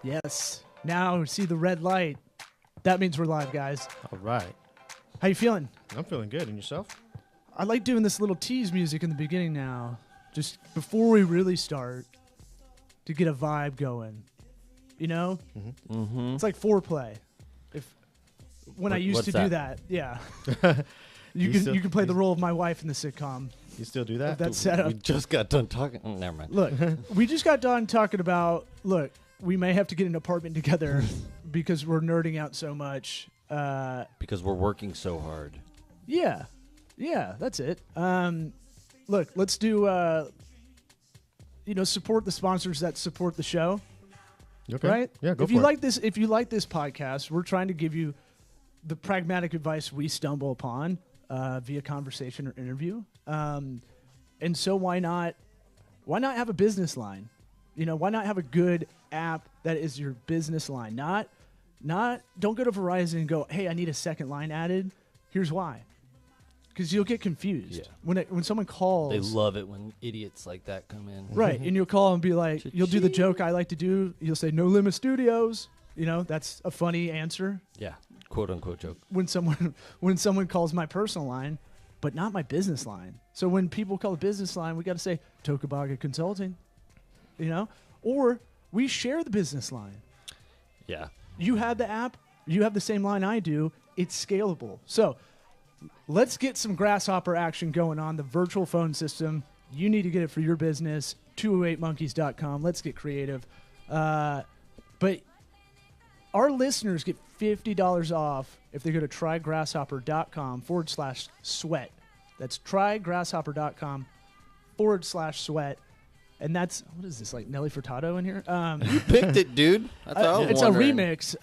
Yes. Now see the red light. That means we're live, guys. All right. How you feeling? I'm feeling good. And yourself? I like doing this little tease music in the beginning now, just before we really start, to get a vibe going. You know? Mm-hmm. It's like foreplay. When I used to do that, yeah. You can play the role of my wife in the sitcom. You still do that? That's set up. We just got done talking. Oh, never mind. Look, we just got done talking about, we may have to get an apartment together because we're nerding out so much. Because we're working so hard. Yeah, that's it. Look, let's do, support the sponsors that support the show. Okay. Right? Yeah, go if for you it. like this, if you like this podcast, we're trying to give you the pragmatic advice we stumble upon via conversation or interview. And so why not have a business line? Why not have a good app that is your business line? Not don't go to Verizon and go, hey, I need a second line added. Here's why. Because you'll get confused. Yeah. When someone calls. They love it when idiots like that come in. Right. And you'll call and be like, you'll do the joke I like to do. You'll say, No Limit Studios. That's a funny answer. Yeah. Quote unquote joke. When someone calls my personal line, but not my business line. So when people call the business line, we got to say Tokubaga Consulting, or we share the business line. Yeah. You have the app, you have the same line I do. It's scalable. So let's get some Grasshopper action going on the virtual phone system. You need to get it for your business. 208monkeys.com. Let's get creative. But our listeners get $50 off if they go to trygrasshopper.com/sweat. That's trygrasshopper.com/sweat. And that's, what is this, like Nelly Furtado in here? You picked it, dude. That's all. It's a remix.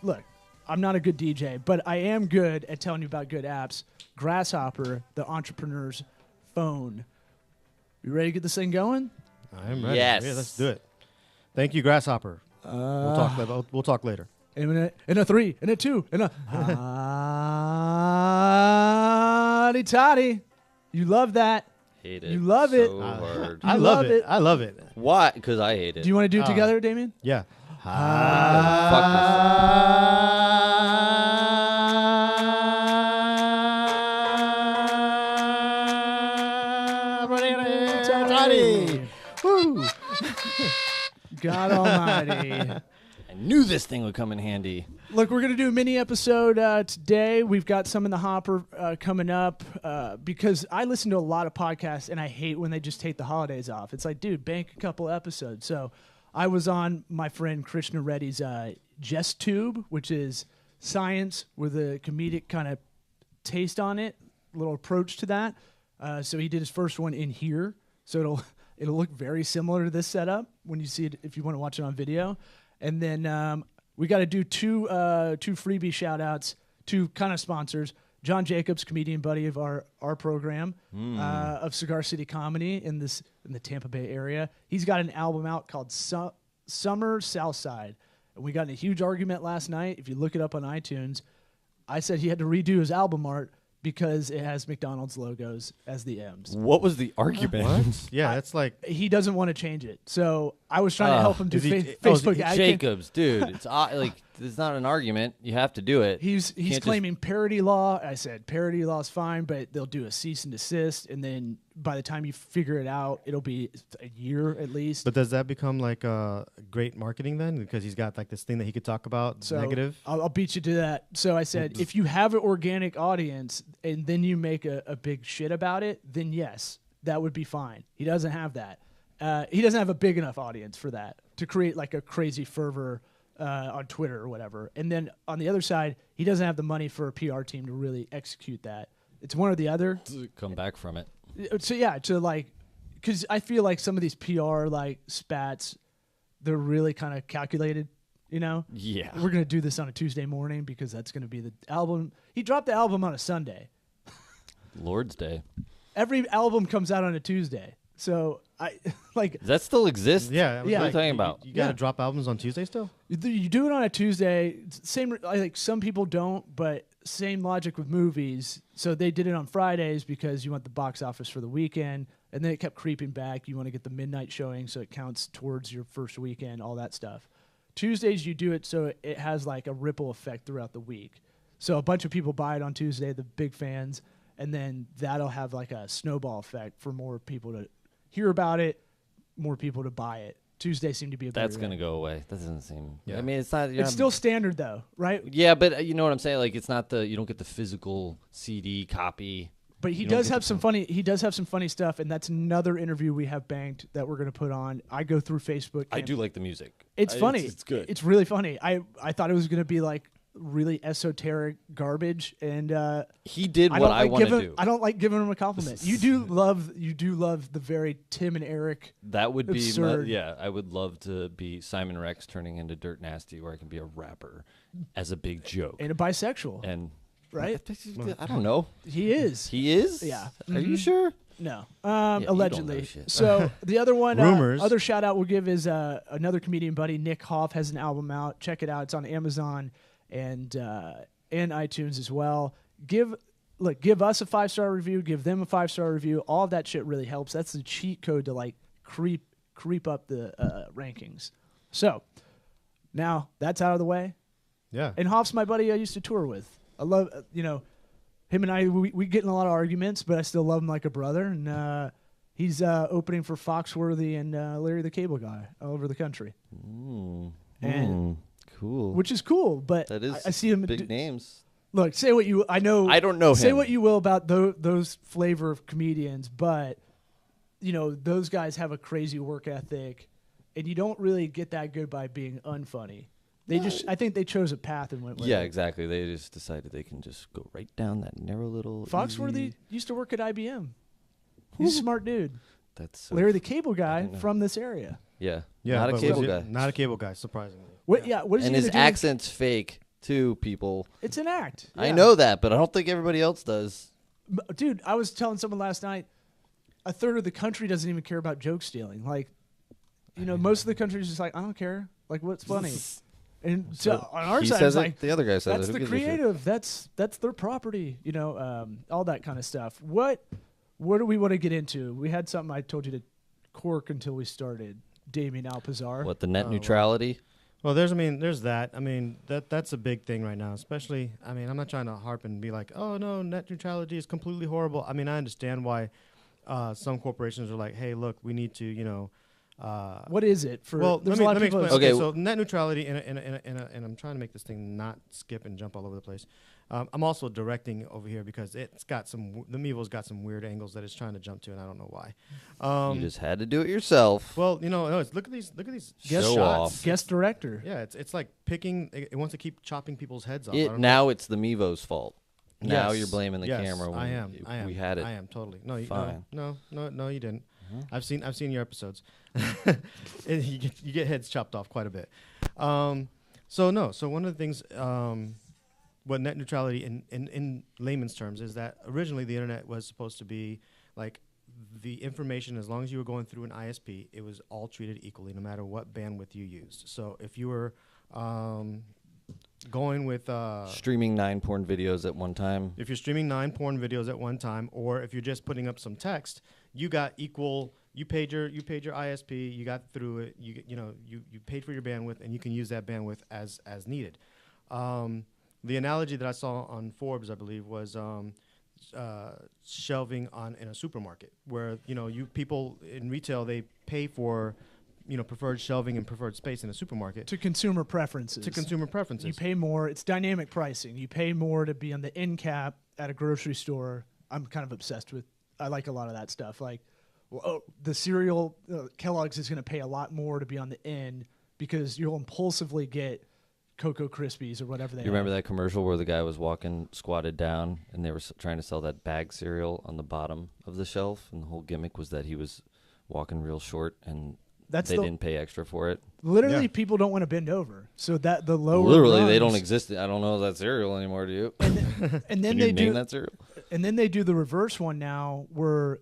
Look, I'm not a good DJ, but I am good at telling you about good apps. Grasshopper, the entrepreneur's phone. You ready to get this thing going? I'm ready. Yes. Yeah, let's do it. Thank you, Grasshopper. We'll talk later. And a 3, and a 2, and a hotty toddy. You love that. Hate it. You love it. So hard. I love love it. it. I love it. Why? Because I hate it. Do you want to do it together, Damien? Yeah. Woo! God almighty. I knew this thing would come in handy. Look, we're going to do a mini episode today. We've got some in the hopper coming up because I listen to a lot of podcasts, and I hate when they just take the holidays off. It's like, dude, bank a couple episodes. So I was on my friend Krishna Reddy's Jest Tube, which is science with a comedic kind of taste on it, little approach to that. So he did his first one in here. So it'll look very similar to this setup when you see it, if you want to watch it on video. And then we got to do two freebie shout-outs, two kind of sponsors. John Jacobs, comedian buddy of our program of Cigar City Comedy in the Tampa Bay area. He's got an album out called Summer Southside. And we got in a huge argument last night. If you look it up on iTunes, I said he had to redo his album art because it has McDonald's logos as the M's. What was the argument? What? Yeah, that's like... He doesn't want to change it. So I was trying to help him do Facebook ad. Jacobs, dude. It's it's not an argument. You have to do it. He's claiming parody law. I said parody law is fine, but they'll do a cease and desist, and then by the time you figure it out, it'll be a year at least. But does that become like great marketing then? Because he's got like this thing that he could talk about negative? I'll beat you to that. So I said, if you have an organic audience and then you make a big shit about it, then yes, that would be fine. He doesn't have that. He doesn't have a big enough audience for that to create like a crazy fervor on Twitter or whatever. And then on the other side, he doesn't have the money for a PR team to really execute that. It's one or the other. Come back from it. So yeah, because I feel like some of these PR like spats, they're really kind of calculated. Yeah. We're gonna do this on a Tuesday morning because that's gonna be the album. He dropped the album on a Sunday. Lord's Day. Every album comes out on a Tuesday. So I like. Does that still exist? Yeah. What are you talking about? You got to drop albums on Tuesday still? You do it on a Tuesday. Same, like some people don't, but same logic with movies. So they did it on Fridays because you want the box office for the weekend, and then it kept creeping back. You want to get the midnight showing, so it counts towards your first weekend, all that stuff. Tuesdays you do it so it has like a ripple effect throughout the week. So a bunch of people buy it on Tuesday, the big fans, and then that'll have like a snowball effect for more people to hear about it, more people to buy it. Tuesdays seem to be a better That's going to go away. That doesn't seem. Yeah. I mean, it's not. It's still standard though, right? Yeah, but you know what I'm saying? Like, it's not you don't get the physical CD copy. But he does have some funny. He does have some funny stuff, and that's another interview we have banked that we're going to put on. I go through Facebook. I do like the music. It's funny. It's good. It's really funny. I thought it was going to be like really esoteric garbage, and He did what I want to do. I don't like giving him a compliment. You do love the very Tim and Eric. That would be absurd. yeah. I would love to be Simon Rex turning into Dirt Nasty, where I can be a rapper as a big joke And a bisexual, and right? I don't know. He is. He is. Yeah. Are you sure? No, you don't know allegedly. shit. So the other one, Rumors. other shout out we'll give is another comedian buddy, Nick Hoff, has an album out. Check it out. It's on Amazon and iTunes as well. Give us a 5-star review. Give them a 5-star review. All of that shit really helps. That's the cheat code to like creep up the rankings. So now that's out of the way. Yeah. And Hoff's my buddy I used to tour with. I love him and I, we get in a lot of arguments, but I still love him like a brother. And he's opening for Foxworthy and Larry the Cable Guy all over the country. And Cool. which is cool, but That is I see him big names. Look, say what you I know. I don't know Say him. what you will about those flavor of comedians, but those guys have a crazy work ethic, and you don't really get that good by being unfunny. I think they chose a path and went with Yeah, it. exactly. They just decided they can just go right down that narrow little. Foxworthy easy- used to work at IBM. He's a smart dude. That's so Larry the Cable Guy didn't know. from this area. Yeah. Yeah. Not a but cable was it- guy. Not a cable guy, surprisingly. What? Yeah. What is And he his gonna do? accent's fake too, people. It's an act. I Yeah. know that, but I don't think everybody else does. Dude, I was telling someone last night, a third of the country doesn't even care about joke stealing. Like, most of the country is just like, I don't care. Like, what's funny? And so on our he side, says it's it. like, The other guy says that's it. Who the gives a shit? creative. That's their property. All that kind of stuff. What do we want to get into? We had something I told you to cork until we started. Damien Alpizar. What, the net neutrality? Well, there's that. I mean, that's a big thing right now, especially, I mean, I'm not trying to harp and be like, oh, no, net neutrality is completely horrible. I mean, I understand why some corporations are like, hey, look, we need to, What is it for? well, there's let a lot me of people. explain. Okay. So net neutrality, and I'm trying to make this thing not skip and jump all over the place. I'm also directing over here because it's got the Mevo's got some weird angles that it's trying to jump to, and I don't know why. You just had to do it yourself. Well, no, look at these Guest Show shots. off. Guest director. Yeah, it's like picking. It wants to keep chopping people's heads off. I It don't know. now it's the Mevo's fault. Now Yes. you're blaming the Yes, camera. When I am. We had it. I am totally. No, Fine. no, you didn't. I've seen your episodes. And you get heads chopped off quite a bit. So one of the things, what net neutrality in layman's terms is that originally the internet was supposed to be like the information, as long as you were going through an ISP, it was all treated equally, no matter what bandwidth you used. So if you were going with Streaming 9 porn videos at one time. if you're streaming 9 porn videos at one time, or if you're just putting up some text, you got equal. You paid your ISP. You got through it. You paid for your bandwidth, and you can use that bandwidth as needed. The analogy that I saw on Forbes, I believe, was shelving in a supermarket, where you people in retail, they pay for preferred shelving and preferred space in a supermarket To consumer preferences. You pay more. It's dynamic pricing. You pay more to be on the end cap at a grocery store. I'm kind of obsessed with. I like a lot of that stuff. Like, the cereal, Kellogg's is going to pay a lot more to be on the end because you'll impulsively get Cocoa Krispies or whatever they. You remember that commercial where the guy was walking squatted down and they were trying to sell that bag cereal on the bottom of the shelf, and the whole gimmick was that he was walking real short and they didn't pay extra for it. Literally, Yeah. people don't want to bend over, so that the lower. Literally, they rungs- don't exist. I don't know that cereal anymore. Do you? And Can then you they name do that cereal? And then they do the reverse one now, where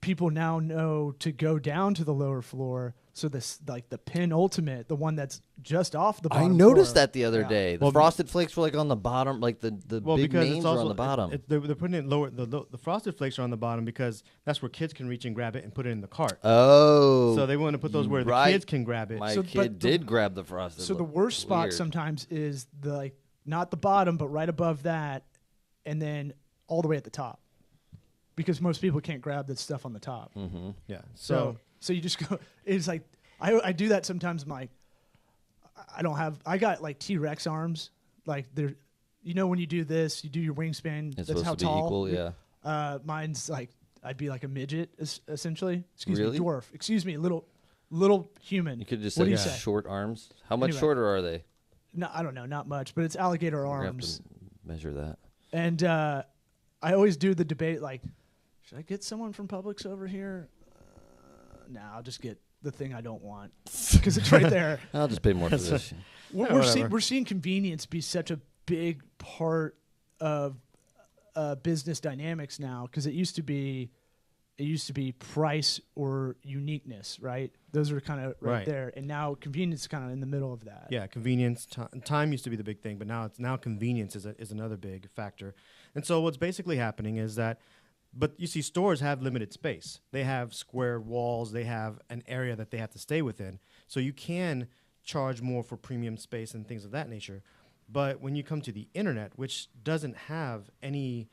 people now know to go down to the lower floor So this like the penultimate, the one that's just off the I bottom noticed floor. that the other day. The Well, Frosted Flakes were like on the bottom, like the big because names it's were also on the bottom. they're putting it lower. The Frosted Flakes are on the bottom because that's where kids can reach and grab it and put it in the cart. Oh, So they want to put those where the kids can grab it. My So, kid but did grab the Frosted. So the worst spot Weird. sometimes is the like not the bottom, but right above that, and then all the way at the top, because most people can't grab that stuff on the top. Mm-hmm. Yeah. So you just go. It's like I do that sometimes. I'm like, I got like T-Rex arms. Like they're, when you do this, you do your wingspan. It's that's supposed how to be tall. equal, yeah. Mine's like I'd be like a midget essentially. Excuse Really? me, dwarf. Excuse me, little human. You could just What say do you say? short arms. How much Anyway. shorter are they? No, I don't know, not much, but it's alligator We're gonna have arms. to measure that. And I always do the debate like, should I get someone from Publix over here? Nah, I'll just get the thing I don't want because it's right there. I'll just pay more for this. We're seeing convenience be such a big part of business dynamics now because it used to be price or uniqueness, right? Those are kind of right there, and now convenience is kind of in the middle of that. Yeah, convenience. Time used to be the big thing, but now convenience is another big factor. And so what's basically happening is that, but you see, stores have limited space. They have square walls. They have an area that they have to stay within. So you can charge more for premium space and things of that nature. But when you come to the internet, which doesn't have any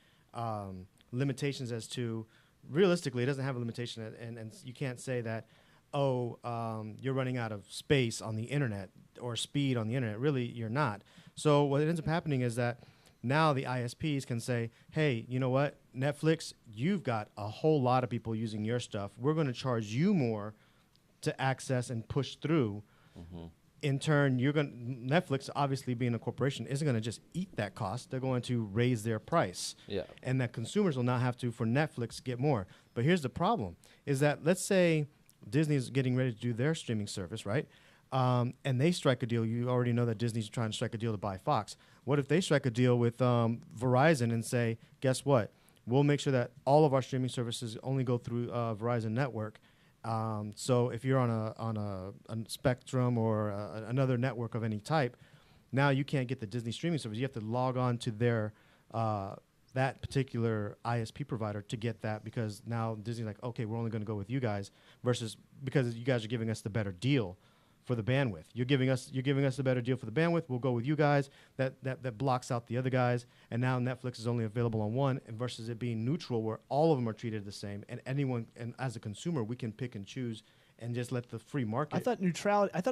limitations as to, realistically, it doesn't have a limitation, and you can't say that, you're running out of space on the internet or speed on the internet. Really, you're not. So what ends up happening is that now the ISPs can say, hey, you know what, Netflix, you've got a whole lot of people using your stuff. We're going to charge you more to access and push through. Mm-hmm. In turn, Netflix, obviously being a corporation, isn't going to just eat that cost. They're going to raise their price. Yeah. And that consumers will not have to, for Netflix, get more. But here's the problem, is that let's say Disney's getting ready to do their streaming service, right? And they strike a deal. You already know that Disney's trying to strike a deal to buy Fox. What if they strike a deal with Verizon and say, guess what? We'll make sure that all of our streaming services only go through Verizon network. So if you're on a Spectrum or another network of any type, now you can't get the Disney streaming service. You have to log on to their that particular ISP provider to get that, because now Disney's like, okay, we're only going to go with you guys, versus because you guys are giving us the better deal for the bandwidth. You're giving us the better deal for the bandwidth. We'll go with you guys. That blocks out the other guys. And now Netflix is only available on one, and versus it being neutral where all of them are treated the same. And anyone, and as a consumer, we can pick and choose and just let the free market. I thought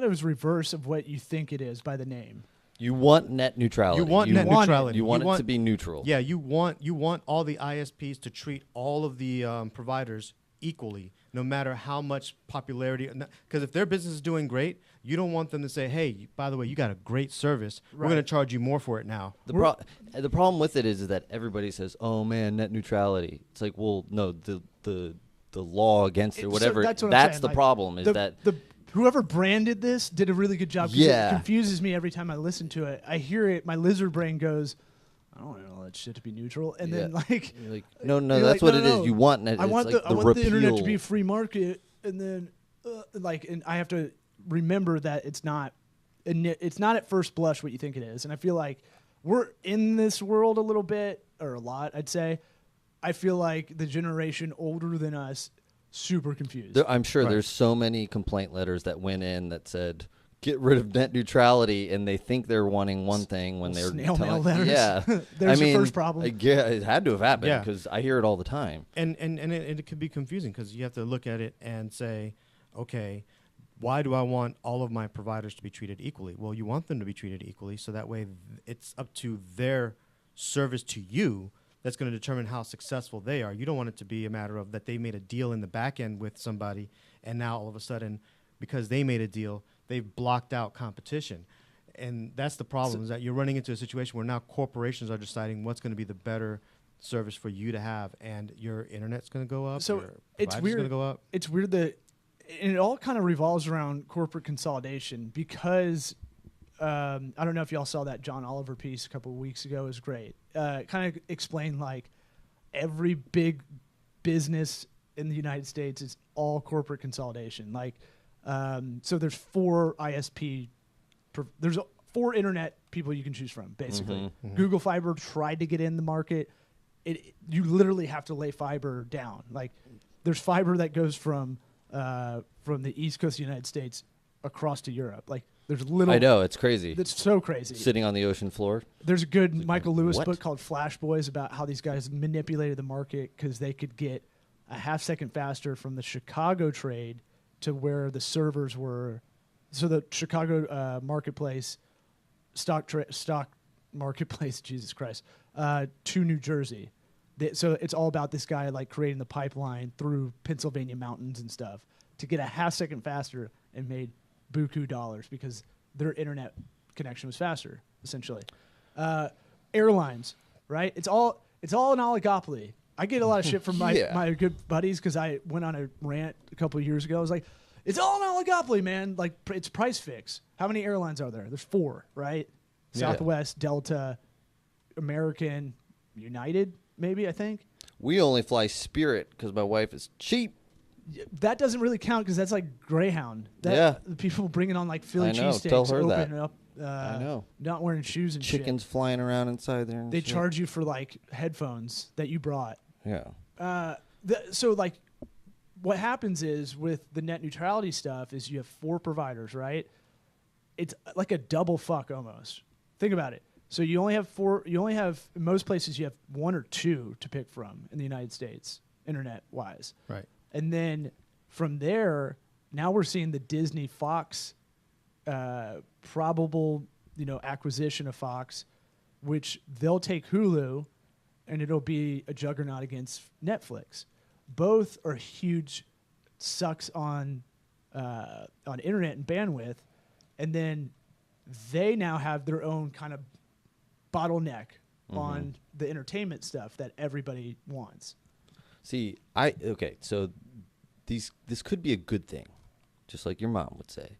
it was reverse of what you think it is by the name. You want net neutrality. You want net neutrality. You want it to be neutral. Yeah, you want all the ISPs to treat all of the providers equally, no matter how much popularity. Because if their business is doing great, you don't want them to say, hey, by the way, you got a great service. Right. We're going to charge you more for it now. The problem with it is that everybody says, oh, man, net neutrality. It's like, well, no, the law against it, or whatever. So that's the problem, is that whoever branded this did a really good job. Yeah. It confuses me every time I listen to it. I hear it, my lizard brain goes, I don't want all that shit to be neutral. And then no, that's what it is. You want net. I want the internet to be free market, and then and I have to remember that it's not at first blush what you think it is. And I feel like we're in this world a little bit, or a lot, I'd say. I feel like the generation older than us super confused. I'm sure there's so many complaint letters that went in that said, get rid of net neutrality, and they think they're wanting one thing when they're snail mail letters. Yeah, there's the first problem. Yeah, it had to have happened because I hear it all the time. And it could be confusing because you have to look at it and say, okay, why do I want all of my providers to be treated equally? Well, you want them to be treated equally, so that way it's up to their service to you that's going to determine how successful they are. You don't want it to be a matter of that they made a deal in the back end with somebody, and now all of a sudden, because they made a deal, they've blocked out competition. And that's the problem, is that you're running into a situation where now corporations are deciding what's going to be the better service for you to have, and your internet's going to go up, so your it's weird. Going to go up. It's weird that, and it all kind of revolves around corporate consolidation, because I don't know if y'all saw that John Oliver piece a couple of weeks ago. It was great. Kind of explained like every big business in the United States is all corporate consolidation. Like So there's 4 ISP. There's 4 internet people you can choose from, basically. Google Fiber tried to get in the market. You literally have to lay fiber down. Like, there's fiber that goes from the East Coast of the United States across to Europe. Like, there's little. I know, it's crazy. It's so crazy. Sitting on the ocean floor. There's a good Michael Lewis what? book called Flash Boys about how these guys manipulated the market because they could get a half second faster from the Chicago trade to where the servers were. So the Chicago marketplace, stock marketplace, Jesus Christ, to New Jersey. So it's all about this guy like creating the pipeline through Pennsylvania mountains and stuff to get a half second faster, and made buku dollars because their internet connection was faster, essentially. Airlines, right? It's all an oligopoly. I get a lot of shit from my good buddies because I went on a rant a couple of years ago. I was like, it's all an oligopoly, man. Like, it's price fix. How many airlines are there? There's 4, right? Southwest, Delta, American, United, maybe, I think. We only fly Spirit because my wife is cheap. That doesn't really count because that's like Greyhound. The people bringing on like Philly cheesesteaks. Tell her open that. Up, I know. Not wearing shoes and Chickens flying around inside there. And they charge you for like headphones that you brought. Yeah. So like, what happens is with the net neutrality stuff is you have 4 providers, right? It's like a double fuck almost. Think about it. So you only have 4. You only have, in most places, you have 1 or 2 to pick from in the United States, internet wise. Right. And then from there, now we're seeing the Disney Fox probable, acquisition of Fox, which they'll take Hulu, and it'll be a juggernaut against Netflix. Both are huge sucks on internet and bandwidth, and then they now have their own kind of bottleneck on the entertainment stuff that everybody wants. See, so this could be a good thing, just like your mom would say.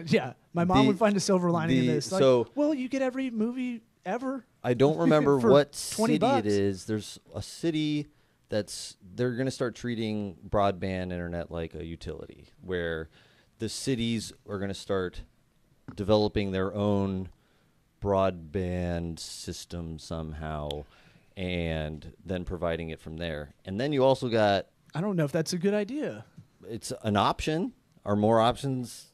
Yeah, my mom would find a silver lining in this. Like, well, you get every movie ever. I don't remember what city $20. it is. There's a city they're going to start treating broadband internet like a utility, where the cities are going to start developing their own broadband system somehow, and then providing it from there. And then you also got... I don't know if that's a good idea. It's an option. Are more options?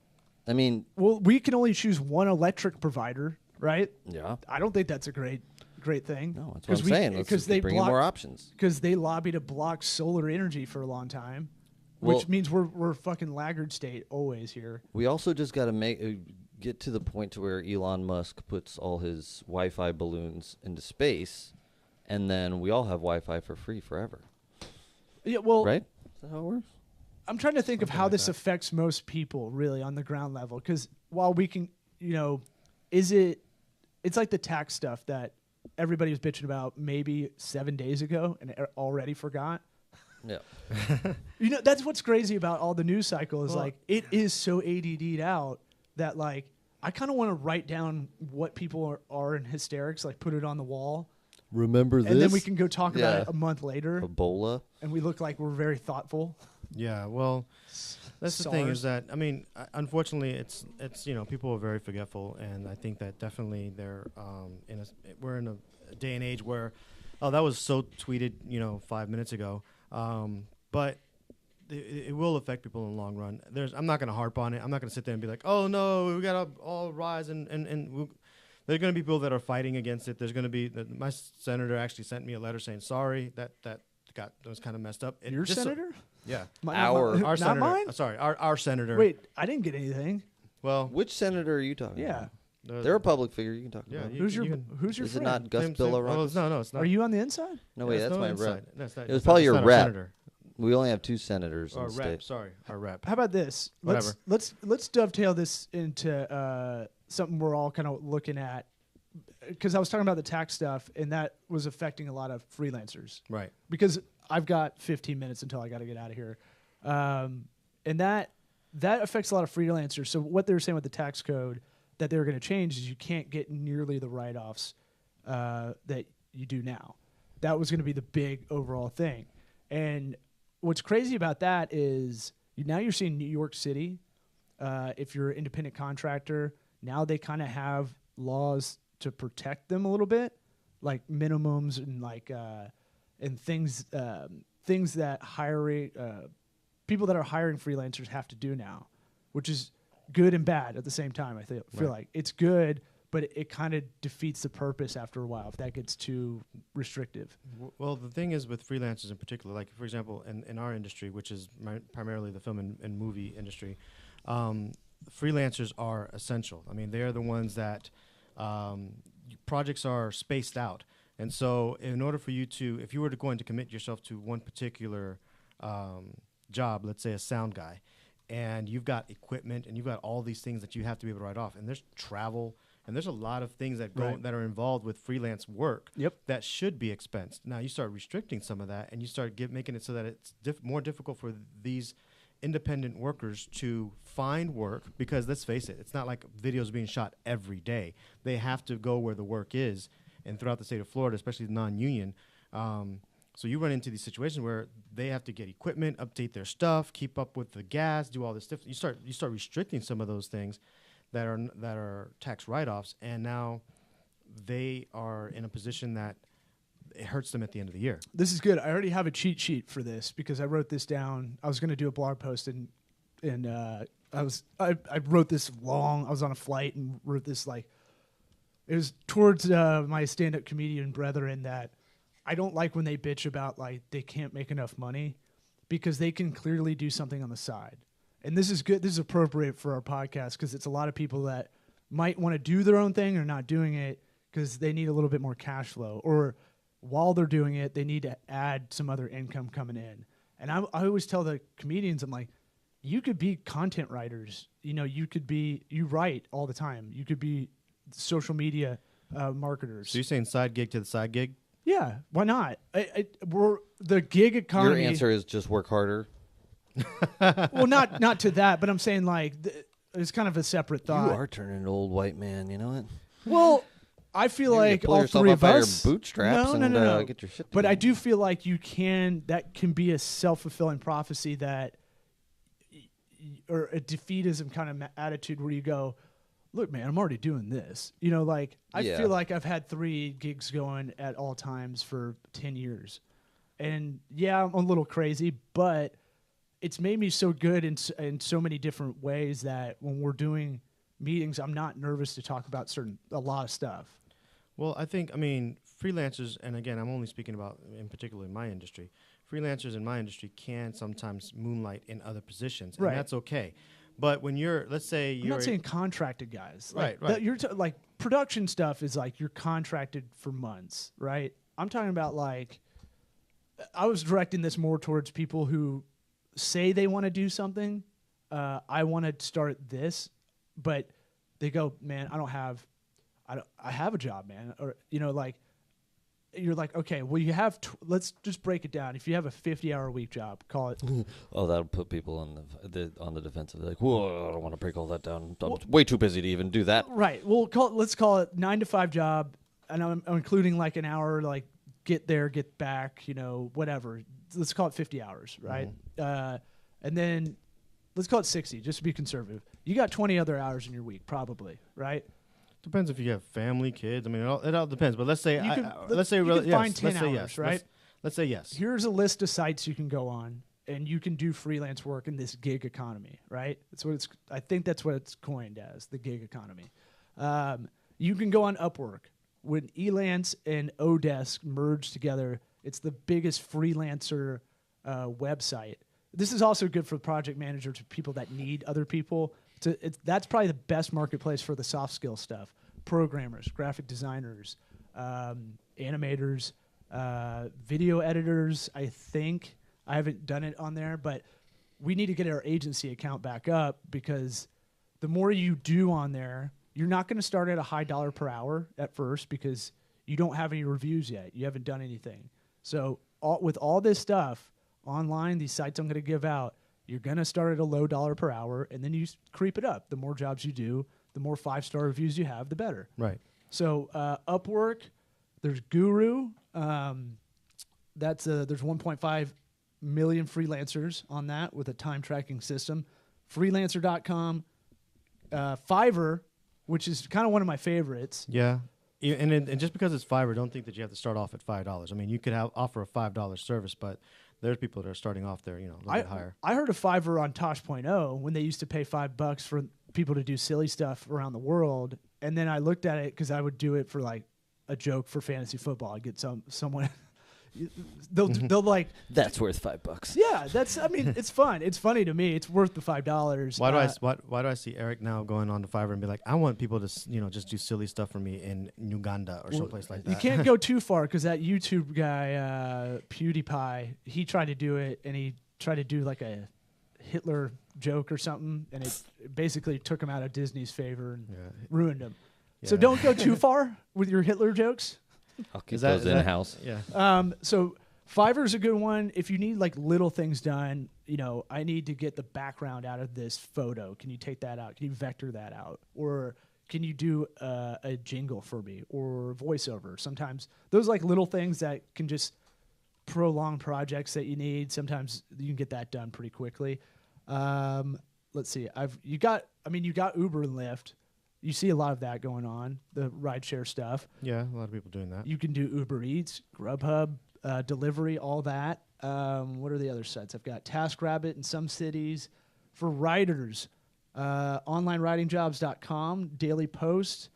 I mean... Well, we can only choose one electric provider, right? Yeah. I don't think that's a great thing. No, that's what I'm saying. Because they bring in more options. Because they lobby to block solar energy for a long time, which means we're fucking laggard state always here. We also just got to get to the point to where Elon Musk puts all his Wi-Fi balloons into space, and then we all have Wi-Fi for free forever. Yeah, well, right? Is that how it works? I'm trying to think of how this affects most people really on the ground level. Because while we can, it's like the tax stuff that everybody was bitching about maybe 7 days ago and already forgot. Yeah. That's what's crazy about all the news cycle is like it is so ADD'd out that like I kind of want to write down what people are in hysterics, like put it on the wall. Remember this? And then we can go talk about it a month later. Ebola. And we look like we're very thoughtful. Yeah, well, that's the thing is that, I mean, unfortunately, it's people are very forgetful, and I think that definitely we're in a day and age where, that was so tweeted, 5 minutes ago, but it will affect people in the long run. I'm not going to harp on it. I'm not going to sit there and be like, oh no, we got to all rise and there are going to be people that are fighting against it. There's going to be my senator actually sent me a letter saying sorry that was kind of messed up. Your senator? Yeah, our senator. Not mine? Sorry, our senator. Wait, I didn't get anything. Well, which senator are you talking about? They're a public figure. You can talk about. Who's your Is friend? it not Gus Billarod? No, it's not. Are you on the inside? No, wait, that's my inside. rep. That's not, it was probably your rep. Senator. We only have 2 senators in Our the rep. state. Sorry, our rep. How about this? Whatever. Let's dovetail this into something we're all kind of looking at. Because I was talking about the tax stuff, and that was affecting a lot of freelancers. Right. Because I've got 15 minutes until I got to get out of here. And that affects a lot of freelancers. So what they were saying with the tax code that they were going to change is you can't get nearly the write-offs that you do now. That was going to be the big overall thing. And what's crazy about that is now you're seeing New York City if you're an independent contractor, now they kind of have laws to protect them a little bit, like minimums and like and things that people that are hiring freelancers have to do now, which is good and bad at the same time. I feel like it's good, but it kind of defeats the purpose after a while if that gets too restrictive. Well, the thing is with freelancers in particular, like for example, in our industry, which is primarily the film and movie industry, freelancers are essential. I mean, they're the ones that projects are spaced out. And so in order for you to, if you were going to commit yourself to one particular job, let's say a sound guy, and you've got equipment and you've got all these things that you have to be able to write off, and there's travel, and there's a lot of things that go that are involved with freelance work that should be expensed. Now you start restricting some of that, and you start making it so that it's more difficult for these independent workers to find work, because let's face it, it's not like videos being shot every day. They have to go where the work is, and throughout the state of Florida, especially the non-union. So you run into these situations where they have to get equipment, update their stuff, keep up with the gas, do all this stuff. You start restricting some of those things that are tax write-offs, and now they are in a position that it hurts them at the end of the year. This is good. I already have a cheat sheet for this because I wrote this down. I was going to do a blog post, and I wrote this long. I was on a flight and wrote this it was towards my stand-up comedian brethren that I don't like when they bitch about like they can't make enough money, because they can clearly do something on the side. And this is good. This is appropriate for our podcast because it's a lot of people that might want to do their own thing or not doing it because they need a little bit more cash flow, or while they're doing it, they need to add some other income coming in. And I always tell the comedians, I'm like, you could be content writers. You know, you write all the time. You could be social media marketers. So you're saying side gig to the side gig? Yeah, why not? We're the gig economy. Your answer is just work harder. Well, not to that, but I'm saying like it's kind of a separate thought. You are turning an old white man. You know it. Well, I feel like pull all yourself three up of by us. your bootstraps No. Get your shit But together. I do feel like that can be a self-fulfilling prophecy that, or a defeatism kind of attitude where you go, look, man, I'm already doing this. You know, like I feel like I've had 3 gigs going at all times for 10 years. And yeah, I'm a little crazy, but it's made me so good in so many different ways that when we're doing meetings, I'm not nervous to talk about a lot of stuff. Well, I mean, freelancers, and again, I'm only speaking about in particular in my industry, freelancers in my industry can sometimes moonlight in other positions, and that's okay. But when let's say I'm not saying contracted guys. Right. You're like production stuff is like you're contracted for months, right? I'm talking about like, I was directing this more towards people who say they want to do something. I want to start this, but they go, man, I have a job, man. Or, you know, like, you're like, okay, well, you have, let's just break it down. If you have a 50-hour week job, call it. Oh, that'll put people on the defensive. They're like, whoa, I don't want to break all that down. I'm way too busy to even do that. Right. Well, let's call it 9 to 5 job, and I'm including like an hour, like get there, get back, you know, whatever. Let's call it 50 hours, right? Mm-hmm. And then let's call it 60, just to be conservative. You got 20 other hours in your week, probably, right? Depends if you have family, kids. I mean, it all depends. But let's say let's say yes. Find 10 let's say hours, yes. right? Let's say yes. Here's a list of sites you can go on, and you can do freelance work in this gig economy, right? I think that's what it's coined as, the gig economy. You can go on Upwork. When Elance and Odesk merge together, it's the biggest freelancer website. This is also good for project managers, people that need other people. That's probably the best marketplace for the soft skill stuff. Programmers, graphic designers, animators, video editors. I think I haven't done it on there, but we need to get our agency account back up, because the more you do on there, you're not going to start at a high dollar per hour at first because you don't have any reviews yet. You haven't done anything. So with all this stuff online, these sites I'm going to give out, you're going to start at a low dollar per hour, and then you creep it up. The more jobs you do, the more 5-star reviews you have, the better. Right. So Upwork, there's Guru. There's 1.5 million freelancers on that with a time tracking system. Freelancer.com, Fiverr, which is kind of one of my favorites. Yeah. And just because it's Fiverr, don't think that you have to start off at $5. I mean, you could offer a $5 service, but there's people that are starting off there, a little bit higher. I heard of Fiverr on Tosh.0 when they used to pay $5 for people to do silly stuff around the world, and then I looked at it because I would do it for like a joke for fantasy football. I'd get someone. They'll like That's worth $5. Yeah, I mean, it's fun. It's funny to me. It's worth the $5. Why do I see Eric now going on to Fiverr and be like, I want people to just do silly stuff for me in Uganda or someplace like that. You can't go too far because that YouTube guy PewDiePie, he tried to do it and he tried to do like a Hitler joke or something, and it basically took him out of Disney's favor and ruined him. Yeah. So don't go too far with your Hitler jokes. I'll keep those in-house. Yeah. So Fiverr's a good one. If you need like little things done, I need to get the background out of this photo. Can you take that out? Can you vector that out? Or can you do a jingle for me or voiceover? Sometimes those like little things that can just prolong projects that you need. Sometimes you can get that done pretty quickly. Let's see. You got Uber and Lyft. You see a lot of that going on, the rideshare stuff. Yeah, a lot of people doing that. You can do Uber Eats, Grubhub, delivery, all that. What are the other sites? I've got TaskRabbit in some cities. For writers, onlinewritingjobs.com, Daily Post,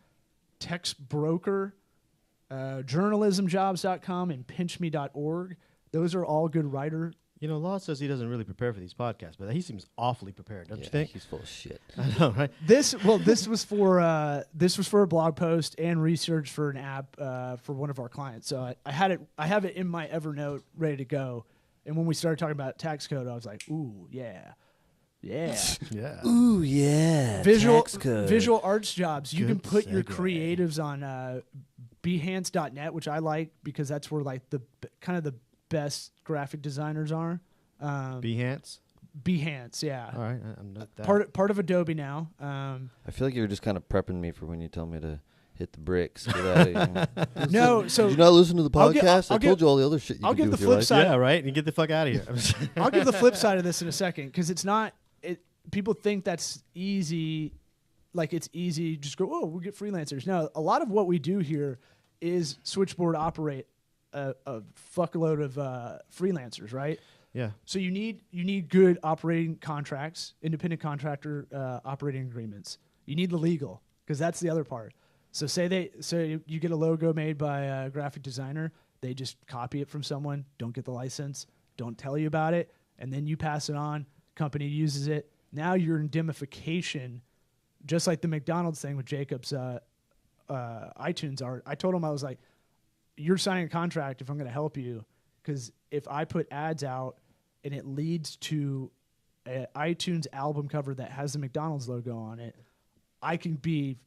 Text Broker, journalismjobs.com, and pinchme.org. Those are all good writer. Law says he doesn't really prepare for these podcasts, but he seems awfully prepared, don't you think? He's full of shit. I know, right? This was for a blog post and research for an app for one of our clients. So I have it in my Evernote ready to go. And when we started talking about tax code, I was like, ooh, yeah. Yeah. Yeah. Ooh, yeah. Visual arts jobs. You Good can put your segue. creatives on Behance.net, which I like because that's where like the kind of the best graphic designers are. Behance? Behance, yeah. All right. I'm not that. Part of Adobe now. I feel like you were just kind of prepping me for when you tell me to hit the bricks. Get out of here. No, so Did you not listen to the podcast? I'll I told you all the other shit you I'll can give do the with your flip life. side. Yeah, right? And you get the fuck out of here. I'll give the flip side of this in a second because it's not. People think that's easy. Like it's easy. Just go. Oh, we'll get freelancers. No, a lot of what we do here is switchboard operate a fuckload of freelancers, right? Yeah. So you need good operating contracts, independent contractor operating agreements. You need the legal because that's the other part. So you get a logo made by a graphic designer, they just copy it from someone, don't get the license, don't tell you about it, and then you pass it on. Company uses it. Now you're in indemnification, just like the McDonald's thing with Jacob's iTunes art. I told him, I was like, you're signing a contract if I'm going to help you, because if I put ads out and it leads to an iTunes album cover that has the McDonald's logo on it, I can get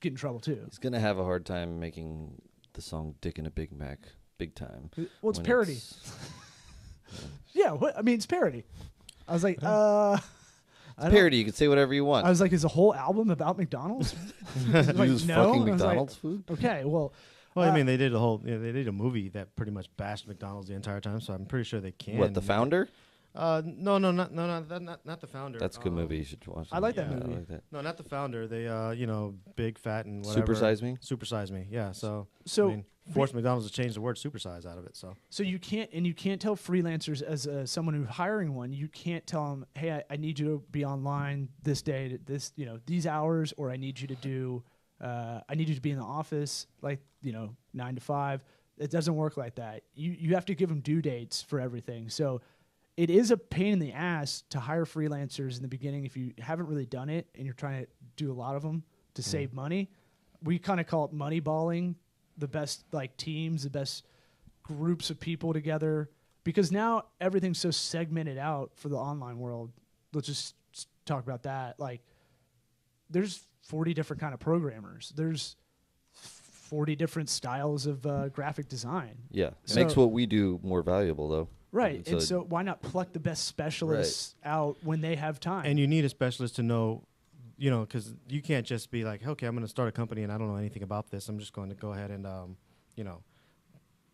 in trouble too. He's going to have a hard time making the song Dick and a Big Mac big time. Well, it's parody. Yeah, it's parody. I was like, parody. You can say whatever you want. I was like, is the whole album about McDonald's? Like, Use no. fucking I was like, McDonald's food? okay, well. Well, I mean, they did they did a movie that pretty much bashed McDonald's the entire time, so I'm pretty sure they can. What, The Founder? No, not the Founder. That's a good movie. You should watch it. I like that movie. I like that. No, not the Founder. They, big, fat, and whatever. Supersize Me? Supersize Me, yeah. So So I mean, forced McDonald's to change the word supersize out of it. So you can't tell freelancers as someone who's hiring one. You can't tell them, hey, I need you to be online this day, to this these hours, or I need you to do, I need you to be in the office 9 to 5. It doesn't work like that. You have to give them due dates for everything. So it is a pain in the ass to hire freelancers in the beginning if you haven't really done it and you're trying to do a lot of them to save money. We kind of call it money balling, the best teams, the best groups of people together, because now everything's so segmented out for the online world. Let's just talk about that. Like, there's 40 different kind of programmers. There's 40 different styles of graphic design. Yeah. So- Makes what we do more valuable, though. Right. And so why not pluck the best specialists out when they have time? and you need a specialist to know, because you can't just be like, okay, I'm going to start a company and I don't know anything about this. I'm just going to go ahead and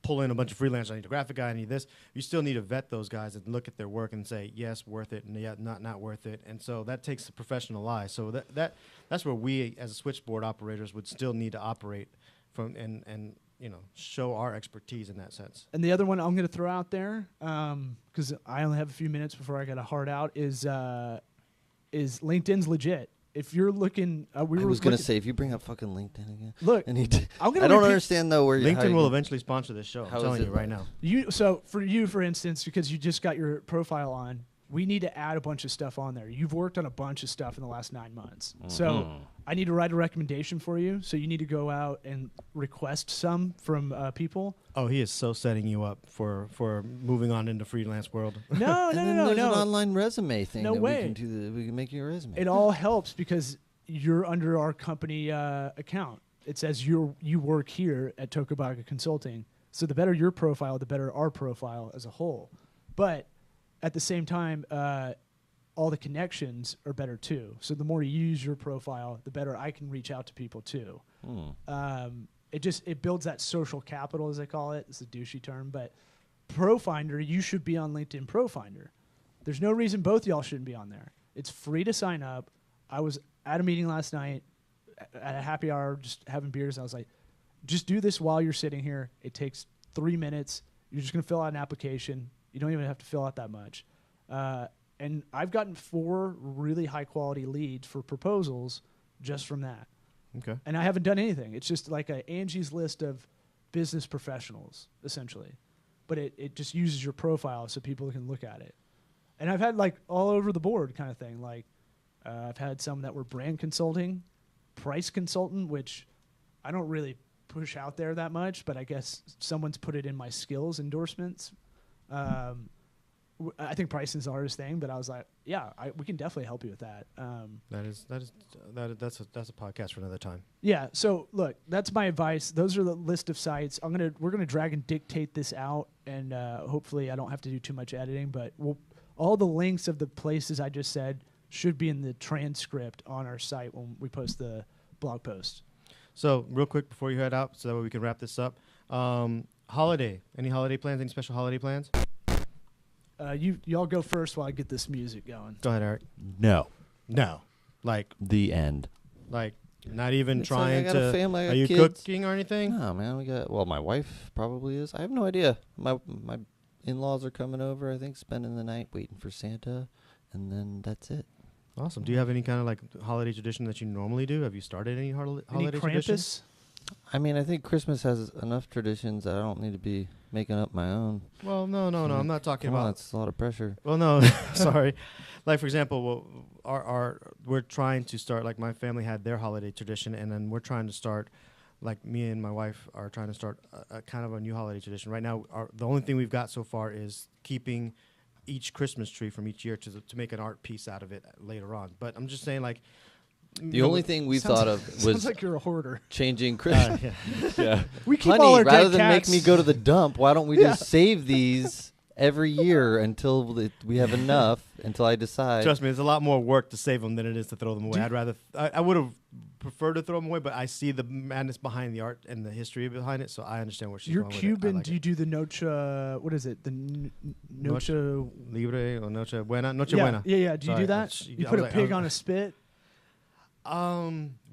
pull in a bunch of freelancers. I need a graphic guy. I need this. You still need to vet those guys and look at their work and say, yes, worth it, and yeah, not worth it. And so that takes the professional eye. So that's where we as switchboard operators would still need to operate from and show our expertise in that sense. And the other one I'm going to throw out there, because I only have a few minutes before I got to hard out, is LinkedIn's legit. If you're looking, I was going to say, if you bring up fucking LinkedIn again. Look, I don't understand though where LinkedIn will eventually sponsor this show. I'm telling you right now. So for instance, because you just got your profile on, we need to add a bunch of stuff on there. You've worked on a bunch of stuff in the last 9 months. Mm-hmm. So I need to write a recommendation for you. So you need to go out and request some from people. Oh, he is so setting you up for moving on into freelance world. No. There's an online resume thing. No way. We can make you a resume. It all helps because you're under our company account. It says you work here at Tokubaga Consulting. So the better your profile, the better our profile as a whole. But at the same time, all the connections are better too. So the more you use your profile, the better I can reach out to people too. It builds that social capital, as they call it. It's a douchey term, but ProFinder, you should be on LinkedIn ProFinder. There's no reason both y'all shouldn't be on there. It's free to sign up. I was at a meeting last night at a happy hour, just having beers. And I was like, just do this while you're sitting here. It takes 3 minutes. You're just going to fill out an application. You don't even have to fill out that much. And I've gotten 4 really high-quality leads for proposals just from that. Okay. And I haven't done anything. It's just like a Angie's List of business professionals, essentially. But it just uses your profile so people can look at it. And I've had like all over the board kind of thing. Like I've had some that were brand consulting, price consultant, which I don't really push out there that much, but I guess someone's put it in my skills endorsements. I think pricing is the hardest thing, but I was like, yeah, we can definitely help you with that. That's a podcast for another time. Yeah. So look, that's my advice. Those are the list of sites. We're gonna drag and dictate this out, and hopefully I don't have to do too much editing. But all the links of the places I just said should be in the transcript on our site when we post the blog post. So real quick before you head out, so that way we can wrap this up. Holiday. Any holiday plans? Any special holiday plans? Y'all go first while I get this music going. Go ahead, Eric. No. Like the end. Like not even It's trying like I got to. a family, I got are you kids. cooking or anything? No, man. My wife probably is. I have no idea. My in-laws are coming over, I think, spending the night waiting for Santa, and then that's it. Awesome. Do you have any kind of like holiday tradition that you normally do? Have you started any holiday traditions? Krampus? I mean, I think Christmas has enough traditions that I don't need to be making up my own. Well, no. I'm not talking about. That's a lot of pressure. Well, no, sorry. Like for example, we're trying to start. Like my family had their holiday tradition, and then we're trying to start. Like me and my wife are trying to start a kind of a new holiday tradition. Right now, the only thing we've got so far is keeping each Christmas tree from each year to make an art piece out of it later on. But I'm just saying, like. The only thing we thought of was sounds like you're a hoarder. Changing Christmas. Yeah. We keep Honey, all our rather dead than cats. make me go to the dump, why don't we just save these every year until we have enough, until I decide. Trust me, it's a lot more work to save them than it is to throw them away. I'd rather. I would have preferred to throw them away, but I see the madness behind the art and the history behind it, so I understand where she's You're going Cuban. with it. Do you do the noche? What is it? The noche libre or noche buena? Noche yeah, buena. Yeah. Do you do that? Sorry. You put a pig on a spit.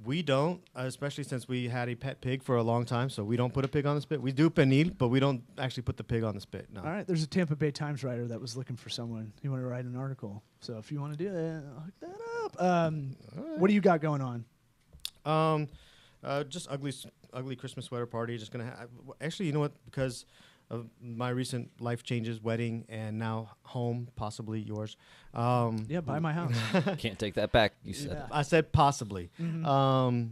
We don't, especially since we had a pet pig for a long time, so we don't put a pig on the spit. We do pernil, but we don't actually put the pig on the spit. No. All right, there's a Tampa Bay Times writer that was looking for someone. He wanted to write an article. So if you want to do that, I'll hook that up. Right. What do you got going on? Just ugly Christmas sweater party. Just gonna actually, you know what? Because of my recent life changes, wedding, and now home, possibly yours. Yeah, buy my house. Can't take that back. You said. Yeah. I said possibly. Mm-hmm.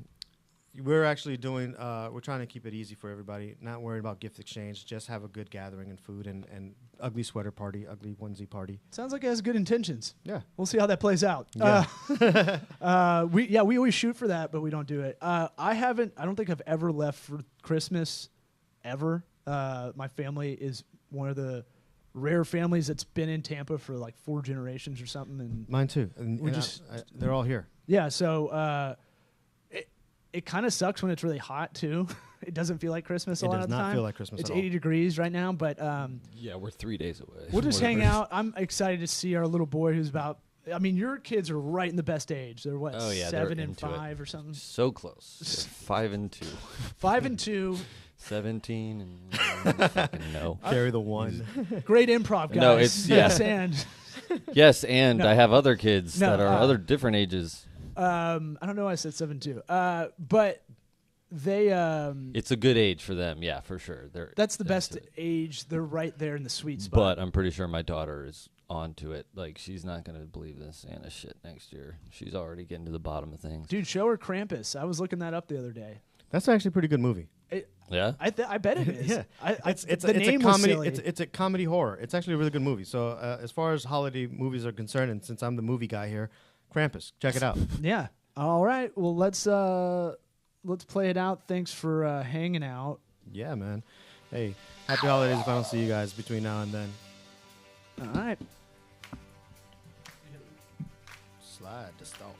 We're actually doing. We're trying to keep it easy for everybody. Not worried about gift exchange. Just have a good gathering and food and ugly sweater party, ugly onesie party. Sounds like it has good intentions. Yeah, we'll see how that plays out. Yeah. We always shoot for that, but we don't do it. I don't think I've ever left for Christmas, ever. My family is one of the rare families that's been in Tampa for like 4 generations or something, and mine too. And they're all here. Yeah, so it kind of sucks when it's really hot too. it doesn't feel like Christmas a It lot does of the not time. feel like Christmas It's at all. 80 degrees right now, but Yeah, we're 3 days away. we'll just hang Whatever. out. I'm excited to see our little boy who's about. I mean, your kids are right in the best age. They're what, Oh, yeah, they're 7 and into it. 5 or something. So close. They're 5 and 2. 5 and 2. 17 and fucking no. Carry the one. Great improv, guys. No, it's- yes, yeah. and Yes, and No. I have other kids No, that are other different ages. I don't know why I said 7 too. But they It's a good age for them, yeah, for sure. They're that's the into best it. age. They're right there in the sweet spot. But I'm pretty sure my daughter is onto it. Like, she's not going to believe this Santa shit next year. She's already getting to the bottom of things. Dude, show her Krampus. I was looking that up the other day. That's actually a pretty good movie. Yeah? I bet it is. Yeah. It's a name was comedy. silly. It's a comedy horror. It's actually a really good movie. So as far as holiday movies are concerned, and since I'm the movie guy here, Krampus, check it out. Yeah. All right. Well, let's play it out. Thanks for hanging out. Yeah, man. Hey, happy holidays if I don't see you guys between now and then. All right. Slide to start.